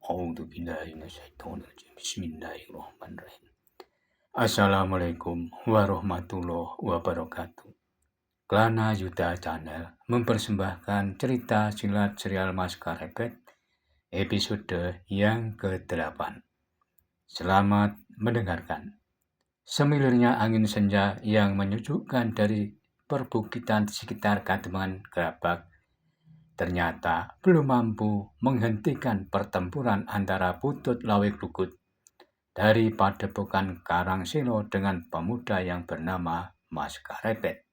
A'udzubillahiminasyaitonirrajim. Bismillahirrahmanirrahim. Assalamualaikum warahmatullahi wabarakatuh. Klana Yuda Channel mempersembahkan cerita silat serial Mas Karepet episode yang ke-8. Selamat mendengarkan. Semilirnya angin senja yang menyejukkan dari perbukitan di sekitar Kademangan Gerabak ternyata belum mampu menghentikan pertempuran antara Putut Lawik Lugut dari Padepokan Karangselo dengan pemuda yang bernama Mas Karepet.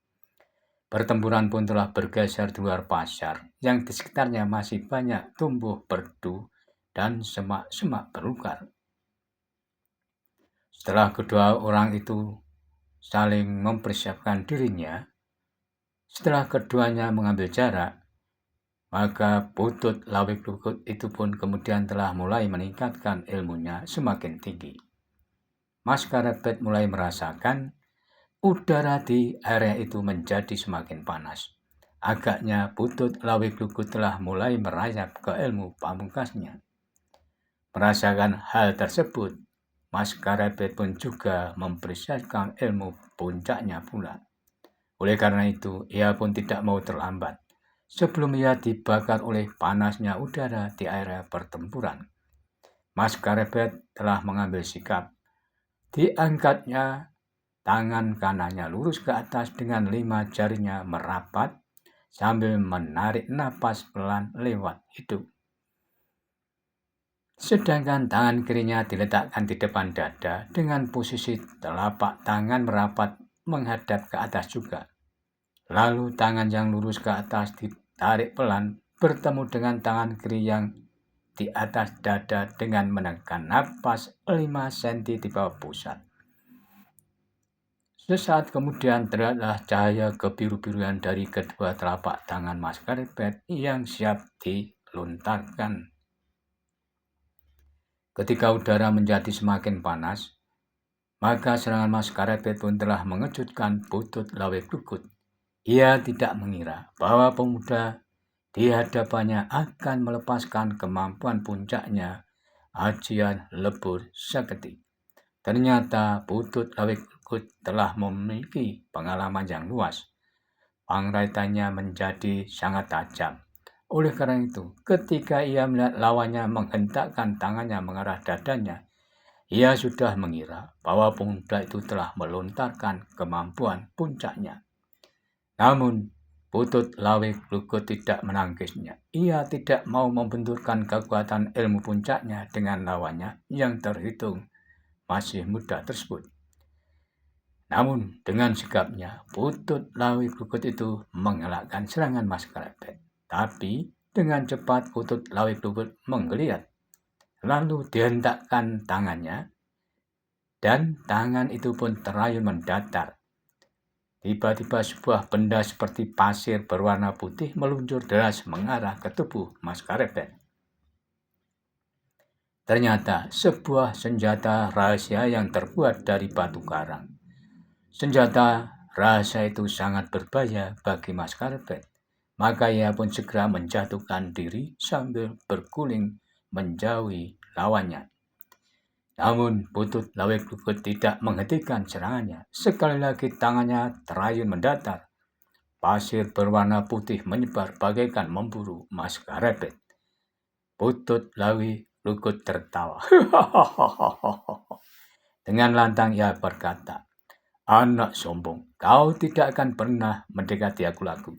Pertempuran pun telah bergeser di luar pasar yang di sekitarnya masih banyak tumbuh perdu dan semak-semak belukar. Setelah kedua orang itu saling mempersiapkan dirinya, setelah keduanya mengambil jarak, maka Putut Lawik Lugut itu pun kemudian telah mulai meningkatkan ilmunya semakin tinggi. Mas Karepet mulai merasakan udara di area itu menjadi semakin panas. Agaknya Putut Lawik Lugut telah mulai merayap ke ilmu pamungkasnya. Merasakan hal tersebut, Mas Karepet pun juga mempersiapkan ilmu puncaknya pula. Oleh karena itu, ia pun tidak mau terlambat sebelum ia dibakar oleh panasnya udara di area pertempuran. Mas Karepet telah mengambil sikap. Diangkatnya tangan kanannya lurus ke atas dengan 5 jarinya merapat sambil menarik napas pelan lewat hidung. Sedangkan tangan kirinya diletakkan di depan dada dengan posisi telapak tangan merapat menghadap ke atas juga. Lalu tangan yang lurus ke atas ditarik pelan bertemu dengan tangan kiri yang di atas dada dengan menekan napas 5 cm di bawah pusat. Sesaat kemudian terlihatlah cahaya kebiru-biruan dari kedua telapak tangan Mas Karepet yang siap dilontarkan. Ketika udara menjadi semakin panas, maka serangan Mas Karepet pun telah mengejutkan Putut Lawik Lugut. Ia tidak mengira bahwa pemuda di hadapannya akan melepaskan kemampuan puncaknya, ajian lebur seketik. Ternyata Putut Lawik Lugut telah memiliki pengalaman yang luas. Penglihatan menjadi sangat tajam. Oleh karena itu, ketika ia melihat lawannya menghentakkan tangannya mengarah dadanya, ia sudah mengira bahwa pemuda itu telah melontarkan kemampuan puncaknya. Namun, Putut Lawik Lugut tidak menangkisnya. Ia tidak mau membenturkan kekuatan ilmu puncaknya dengan lawannya yang terhitung masih muda tersebut. Namun, dengan sikapnya, Putut Lawik Lugut itu mengelakkan serangan Mas Karepet. Tapi, dengan cepat Putut Lawik Lugut menggeliat. Lalu dihentakkan tangannya, dan tangan itu pun terayun mendatar. Tiba-tiba sebuah benda seperti pasir berwarna putih meluncur deras mengarah ke tubuh Mas Karepet. Ternyata sebuah senjata rahasia yang terbuat dari batu karang. Senjata rahasia itu sangat berbahaya bagi Mas Karepet. Maka ia pun segera menjatuhkan diri sambil berguling menjauhi lawannya. Namun Putut Lawik Lugut tidak menghentikan serangannya. Sekali lagi tangannya terayun mendatar. Pasir berwarna putih menyebar bagaikan memburu Mas Karepet. Putut Lawik Lugut tertawa. Dengan lantang ia berkata, "Anak sombong, kau tidak akan pernah mendekati aku lagi."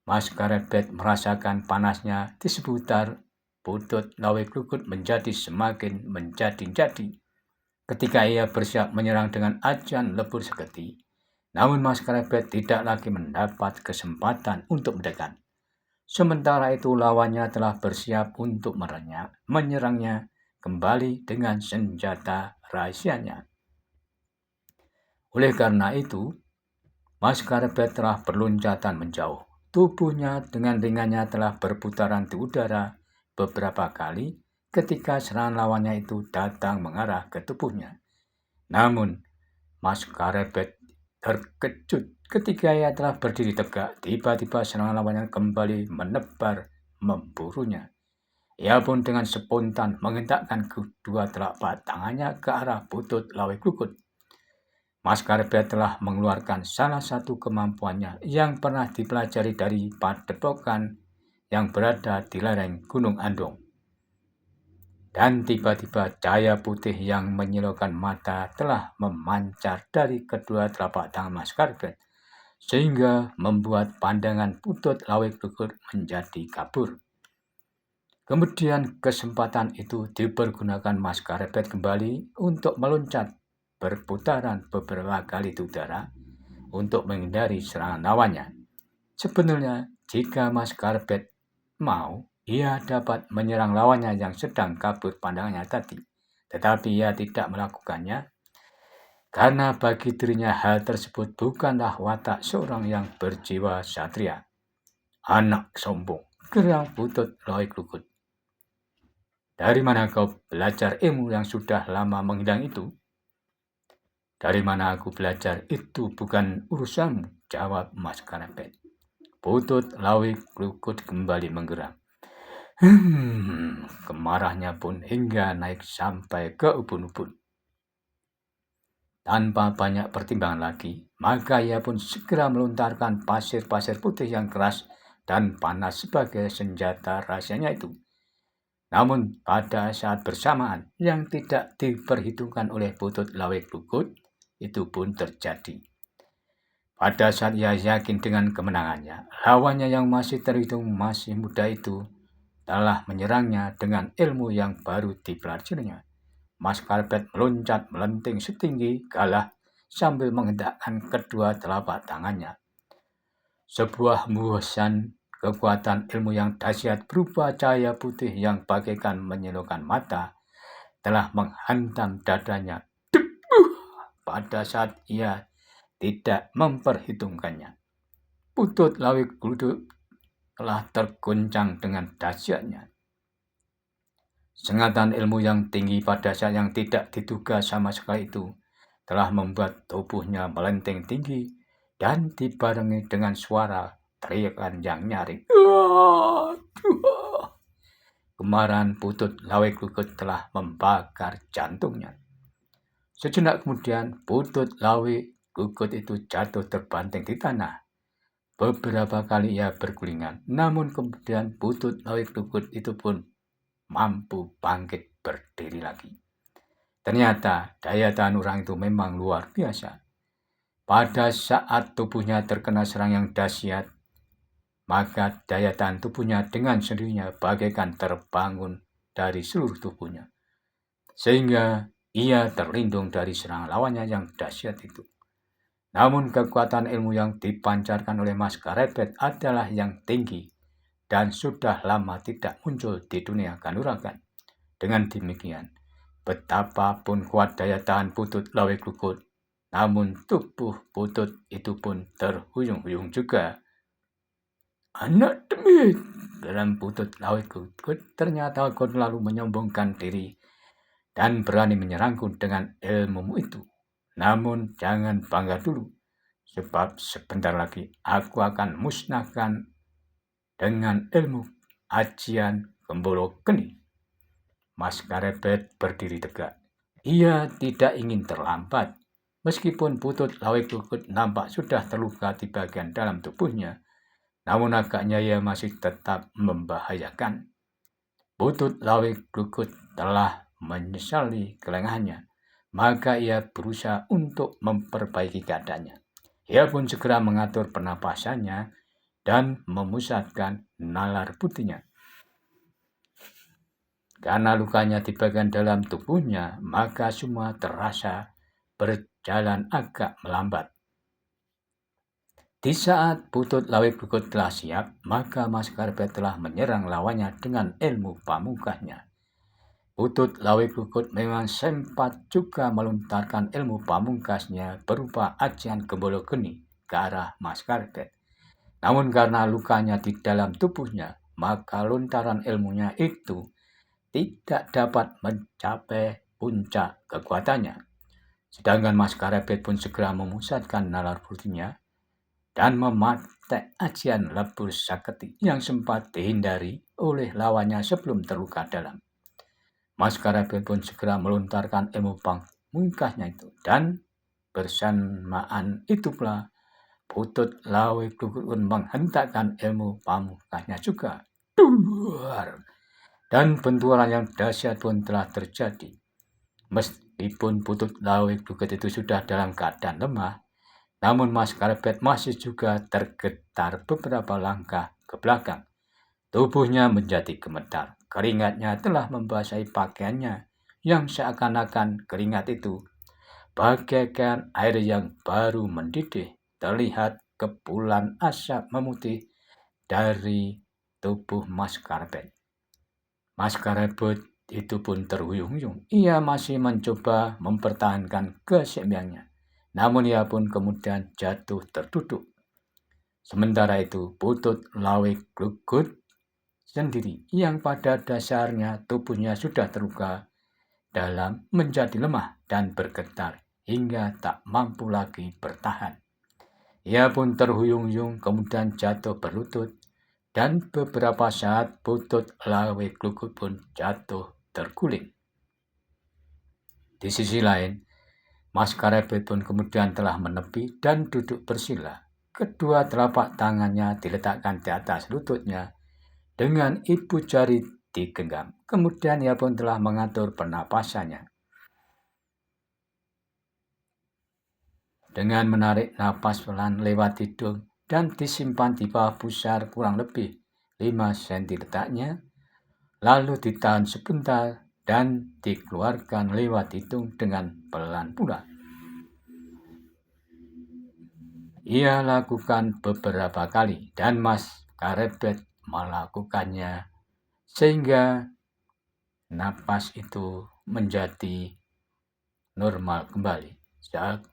Mas Karepet merasakan panasnya di seputar Putut Lawik Lugut menjadi semakin menjadi-jadi. Ketika ia bersiap menyerang dengan ajian lebur seketi, namun Mas Karepet tidak lagi mendapat kesempatan untuk mendekat. Sementara itu lawannya telah bersiap untuk menyerangnya kembali dengan senjata rahasianya. Oleh karena itu, Mas Karepet telah berloncatan menjauh. Tubuhnya dengan ringannya telah berputaran di udara beberapa kali ketika serangan lawannya itu datang mengarah ke tubuhnya. Namun, Mas Karepet terkejut ketika ia telah berdiri tegak. Tiba-tiba serangan lawannya kembali menebar memburunya. Ia pun dengan spontan menghentakkan kedua telapak tangannya ke arah butut Lawe Glukut. Mas Karpet telah mengeluarkan salah satu kemampuannya yang pernah dipelajari dari padepokan yang berada di lereng Gunung Andong. Dan tiba-tiba cahaya putih yang menyilaukan mata telah memancar dari kedua telapak tangan Mas Karpet, sehingga membuat pandangan butut Lawe Glukut menjadi kabur. Kemudian kesempatan itu dipergunakan Mas Karpet kembali untuk meloncat berputaran beberapa kali di udara untuk menghindari serangan lawannya. Sebenarnya jika Mas Karpet mau, ia dapat menyerang lawannya yang sedang kabur pandangannya tadi. Tetapi ia tidak melakukannya karena bagi dirinya hal tersebut bukanlah watak seorang yang berjiwa satria. Anak sombong, geram butut Lawe Glukut. Dari mana kau belajar ilmu yang sudah lama menghilang itu? Dari mana aku belajar itu bukan urusanmu, jawab Mas Karpet. Butut Lawe Glukut kembali menggeram. Kemarahannya pun hingga naik sampai ke ubun-ubun. Tanpa banyak pertimbangan lagi, maka ia pun segera melontarkan pasir-pasir putih yang keras dan panas sebagai senjata rahasianya itu. Namun pada saat bersamaan yang tidak diperhitungkan oleh butut Lawe Glukut, itu pun terjadi. Pada saat ia yakin dengan kemenangannya, lawannya yang masih terhitung masih muda itu telah menyerangnya dengan ilmu yang baru dipelajarinya. Mas Karpet meloncat melenting setinggi galah sambil menghentakkan kedua telapak tangannya. Sebuah muasan kekuatan ilmu yang dahsyat berupa cahaya putih yang bagaikan menyilaukan mata telah menghantam dadanya. Pada saat ia tidak memperhitungkannya, butut Lawe Glukut telah terguncang dengan dahsyatnya. Sengatan ilmu yang tinggi pada saat yang tidak diduga sama sekali itu telah membuat tubuhnya melenting tinggi dan dibarengi dengan suara teriakan yang nyaring. Kemarahan butut Lawe Glukut telah membakar jantungnya. Sejenak kemudian butut Lawe Glukut itu jatuh terbanting di tanah. Beberapa kali ia bergulingan, namun kemudian butut Lawe Glukut itu pun mampu bangkit berdiri lagi. Ternyata daya tahan orang itu memang luar biasa. Pada saat tubuhnya terkena serang yang dahsyat, maka daya tahan tubuhnya dengan sendirinya bagaikan terbangun dari seluruh tubuhnya, sehingga ia terlindung dari serangan lawannya yang dahsyat itu. Namun kekuatan ilmu yang dipancarkan oleh Mas Karpet adalah yang tinggi dan sudah lama tidak muncul di dunia kanuragan. Dengan demikian, betapapun kuat daya tahan butut Lawe Glukut, namun tubuh butut itu pun terhuyung-huyung juga. Anak demit, dalam butut Lawe Glukut ternyata kau lalu menyombongkan diri dan berani menyerangku dengan ilmumu itu. Namun jangan bangga dulu, sebab sebentar lagi aku akan musnahkan dengan ilmu ajian Gembolo Geni. Mas Karpet berdiri tegak. Ia tidak ingin terlambat. Meskipun butut Lawe Glukut nampak sudah terluka di bagian dalam tubuhnya, namun agaknya ia masih tetap membahayakan. Butut Lawe Glukut telah menyesali kelengahannya, maka ia berusaha untuk memperbaiki keadaannya. Ia pun segera mengatur pernapasannya dan memusatkan nalar putihnya. Karena lukanya di bagian dalam tubuhnya, maka semua terasa berjalan agak melambat. Di saat butut Lawe Glukut telah siap, maka Mas Karpet telah menyerang lawannya dengan ilmu pamungkasnya. Butut Lawe Glukut memang sempat juga melontarkan ilmu pamungkasnya berupa ajian Gembolo Geni ke arah Mas Karpet. Namun karena lukanya di dalam tubuhnya, maka lontaran ilmunya itu tidak dapat mencapai puncak kekuatannya. Sedangkan Mas Karpet pun segera memusatkan nalar putihnya dan hashtag ajian lebur saketi yang sempat dihindari oleh lawannya sebelum terluka dalam. Mas Karepet pun segera melontarkan ilmu pamungkasnya itu, dan bersamaan itu pula Putut Lawe Glukut pun menghentakkan ilmu pamungkasnya juga. Duar! Dan benturan yang dahsyat pun telah terjadi. Meskipun Putut Lawe Glukut itu sudah dalam keadaan lemah, namun Mas Karepet masih juga tergetar beberapa langkah ke belakang. Tubuhnya menjadi gemetar. Keringatnya telah membasahi pakaiannya yang seakan-akan keringat itu bagaikan air yang baru mendidih. Terlihat kepulan asap memutih dari tubuh Mas Karepet. Mas Karepet itu pun terhuyung-huyung. Ia masih mencoba mempertahankan keseimbangannya. Namun ia pun kemudian jatuh terduduk. Sementara itu Putut Lawe Glukut sendiri yang pada dasarnya tubuhnya sudah terluka dalam menjadi lemah dan bergetar hingga tak mampu lagi bertahan. Ia pun terhuyung-huyung kemudian jatuh berlutut, dan beberapa saat Putut Lawe Glukut pun jatuh terguling. Di sisi lain, Mas Karepet pun kemudian telah menepi dan duduk bersila. Kedua telapak tangannya diletakkan di atas lututnya dengan ibu jari digenggam. Kemudian ia pun telah mengatur pernapasannya. Dengan menarik napas pelan lewat hidung dan disimpan di bawah pusar kurang lebih 5 cm letaknya, lalu ditahan sebentar dan dikeluarkan lewat hidung dengan pelan pula. Ia lakukan beberapa kali dan Mas Karepet melakukannya sehingga napas itu menjadi normal kembali.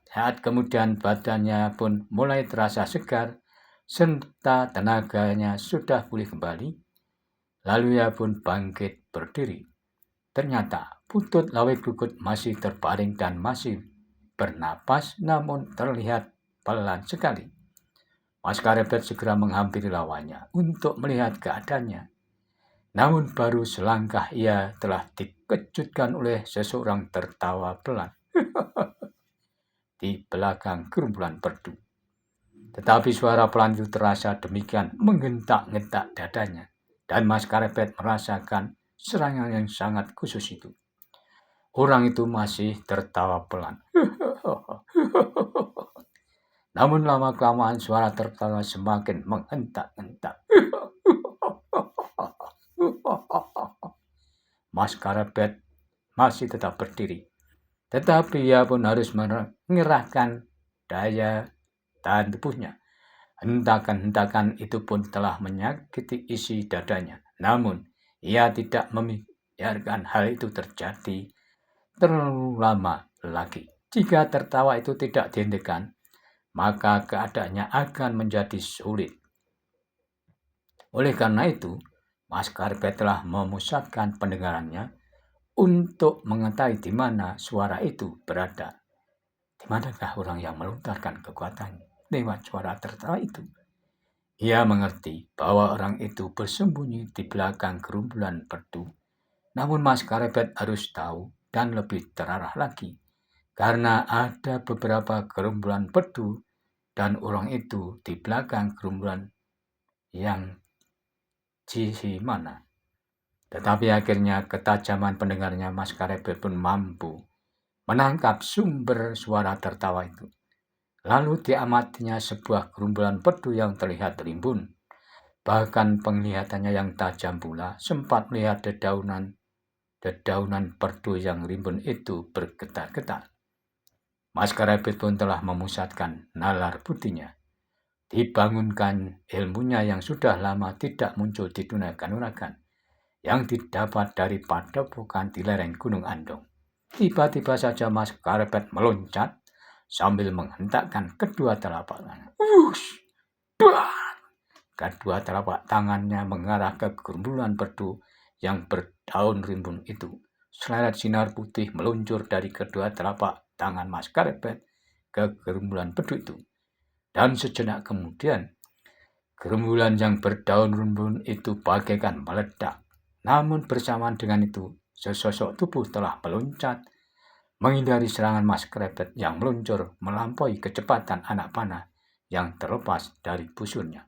Saat kemudian badannya pun mulai terasa segar, serta tenaganya sudah pulih kembali, lalu ia pun bangkit berdiri. Ternyata Putut Lawe Glukut masih terbaring dan masih bernapas, namun terlihat pelan sekali. Mas Karepet segera menghampiri lawannya untuk melihat keadaannya. Namun baru selangkah ia telah dikejutkan oleh seseorang tertawa pelan di belakang gerumbulan perdu. Tetapi suara pelan itu terasa demikian menghentak-hentak dadanya, dan Mas Karepet merasakan serangan yang sangat khusus itu. Orang itu masih tertawa pelan. Namun lama-kelamaan suara tertawa semakin menghentak-hentak. Mas Karepet masih tetap berdiri. Tetapi ia pun harus mengerahkan daya tahan tubuhnya. Hentakan-hentakan itu pun telah menyakiti isi dadanya. Namun, ia tidak membiarkan hal itu terjadi terlalu lama lagi. Jika tertawa itu tidak dihentikan, maka keadaannya akan menjadi sulit. Oleh karena itu, Mas Karepet telah memusatkan pendengarannya untuk mengetahui di mana suara itu berada. Di manakah orang yang melontarkan kekuatannya lewat suara tertawa itu? Ia mengerti bahwa orang itu bersembunyi di belakang gerumbulan perdu. Namun Mas Karepet harus tahu dan lebih terarah lagi, karena ada beberapa gerumbulan perdu dan orang itu di belakang gerumbulan yang sisi mana. Tetapi akhirnya ketajaman pendengarnya Mas Karepet pun mampu menangkap sumber suara tertawa itu. Lalu diamatinya sebuah gerumbulan perdu yang terlihat rimbun. Bahkan penglihatannya yang tajam pula sempat melihat dedaunan perdu yang rimbun itu bergetar-getar. Mas Karepet pun telah memusatkan nalar budinya. Dibangunkan ilmunya yang sudah lama tidak muncul di dunia kanuragan, yang didapat dari padepokan di lereng Gunung Andong. Tiba-tiba saja Mas Karepet meloncat sambil menghentakkan kedua telapak tangannya. Kedua telapak tangannya mengarah ke gerumbulan perdu yang berdaun rimbun itu. Seleret sinar putih meluncur dari kedua telapak tangan Mas Karepet ke gerumbulan perdu itu. Dan sejenak kemudian, Gerombolan yang berdaun rumbun itu bagaikan meledak. Namun bersamaan dengan itu, sesosok tubuh telah meloncat, menghindari serangan Mas Krebet yang meluncur melampaui kecepatan anak panah yang terlepas dari busurnya.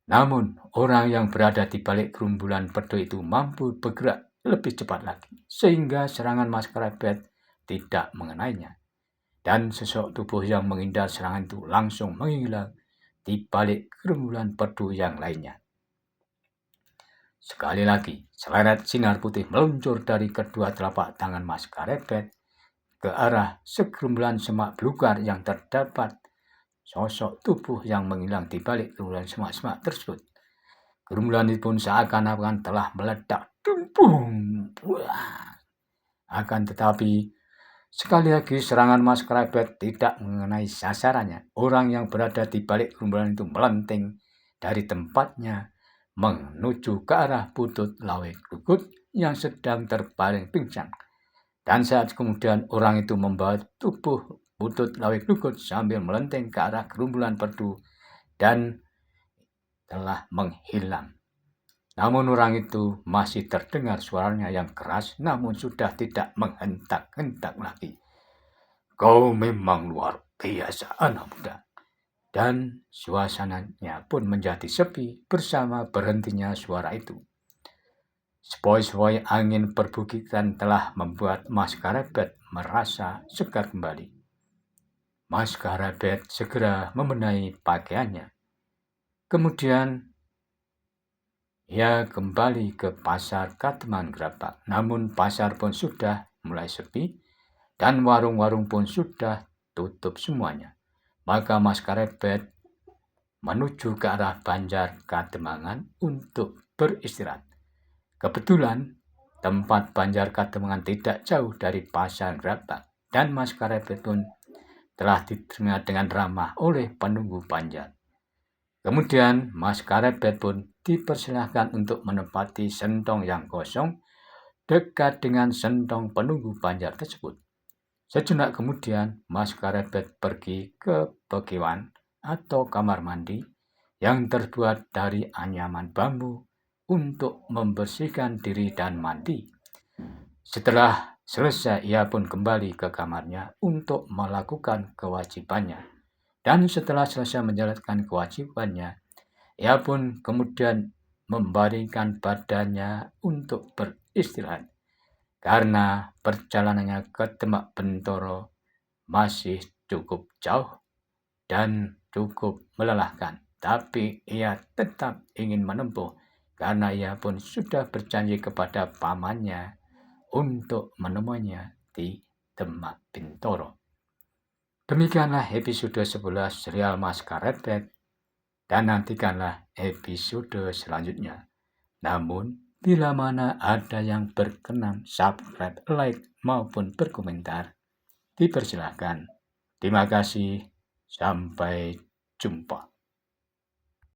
Namun, orang yang berada di balik gerombolan pedo itu mampu bergerak lebih cepat lagi, sehingga serangan Mas Krebet tidak mengenainya. Dan sosok tubuh yang menghindar serangan itu langsung menghilang di balik gerombolan pedo yang lainnya. Sekali lagi, seleret sinar putih meluncur dari kedua telapak tangan Mas Krebet ke arah segerombolan semak belukar yang terdapat sosok tubuh yang menghilang di balik gerombolan semak-semak tersebut. Gerombolan itu pun seakan-akan telah meledak. Dumpung! Akan tetapi, sekali lagi serangan Mas Krebet tidak mengenai sasarannya. Orang yang berada di balik gerombolan itu melenting dari tempatnya menuju ke arah Butut Lawe Glukut yang sedang terbaring pingsan. Dan saat kemudian orang itu membawa tubuh Butut Lawe Glukut sambil melenting ke arah gerombolan perdu dan telah menghilang. Namun orang itu masih terdengar suaranya yang keras, namun sudah tidak menghentak-hentak lagi. Kau memang luar biasa, anak muda. Dan suasananya pun menjadi sepi bersama berhentinya suara itu. Sepoi-sepoi angin perbukitan telah membuat Mas Krebet merasa segar kembali. Mas Krebet segera membenahi pakaiannya. Kemudian ia kembali ke pasar Kateman Gerabak. Namun pasar pun sudah mulai sepi dan warung-warung pun sudah tutup semuanya. Maka Mas Krebet menuju ke arah Banjar Kademangan untuk beristirahat. Kebetulan tempat Banjar Kademangan tidak jauh dari pasar Gerabak dan Mas Krebet pun telah diterima dengan ramah oleh penunggu Banjar. Kemudian Mas Krebet pun dipersilahkan untuk menempati sentong yang kosong dekat dengan sentong penunggu Banjar tersebut. Sejenak kemudian Mas Krebet pergi ke pekiwan atau kamar mandi yang terbuat dari anyaman bambu untuk membersihkan diri dan mandi. Setelah selesai ia pun kembali ke kamarnya untuk melakukan kewajibannya. Dan setelah selesai menjalankan kewajibannya, ia pun kemudian membaringkan badannya untuk beristirahat. Karena perjalanannya ke Demak Bentoro masih cukup jauh dan cukup melelahkan. Tapi ia tetap ingin menempuh karena ia pun sudah berjanji kepada pamannya untuk menemuinya di Demak Bentoro. Demikianlah episode 11 serial Mas Krebet dan nantikanlah episode selanjutnya. Namun, bila mana ada yang berkenan subscribe, like, maupun berkomentar, dipersilahkan. Terima kasih. Sampai jumpa.